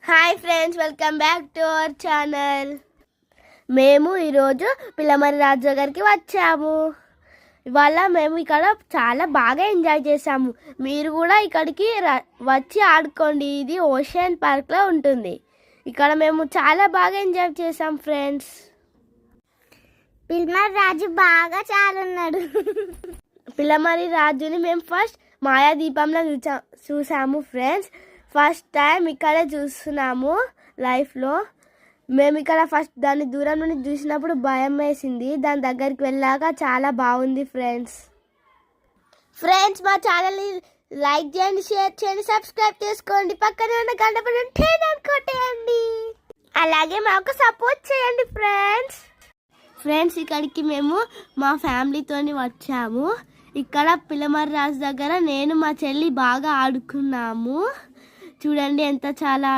Hi friends, welcome back to our channel. మేము ఈరోజు పిల్లమర్రి రాజు దగ్గరికి వచ్చాము. ఇవాళ మేము ఇక్కడ చాలా బాగా ఎంజాయ్ చేసాము. మీరు కూడా ఇక్కడికి వచ్చి ఆడుకోండి. ఇది ఓషన్ పార్క్లో ఉంటుంది. ఇక్కడ మేము చాలా బాగా ఎంజాయ్ చేసాం ఫ్రెండ్స్. పిల్లమర్రి రాజు బాగా చాలున్నాడు. పిల్లమర్రి రాజుని మేము ఫస్ట్ మాయాదీపంలో చూసాము ఫ్రెండ్స్. ఫస్ట్ టైం ఇక్కడే చూస్తున్నాము లైఫ్లో. మేము ఇక్కడ ఫస్ట్ దాన్ని దూరం నుండి చూసినప్పుడు భయం వేసింది. దాని దగ్గరికి వెళ్ళాక చాలా బాగుంది ఫ్రెండ్స్. మా ఛానల్ని లైక్ చేయండి, షేర్ చేయండి, సబ్స్క్రైబ్ చేసుకోండి. పక్కనే ఉన్న గంట పైన కొట్టేయండి. అలాగే మాకు సపోర్ట్ చేయండి ఫ్రెండ్స్. ఇక్కడికి మేము మా ఫ్యామిలీతోని వచ్చాము. ఇక్కడ పిల్లమర్రి రాజు దగ్గర నేను మా చెల్లి బాగా ఆడుకున్నాము. చూడండి ఎంత చాలా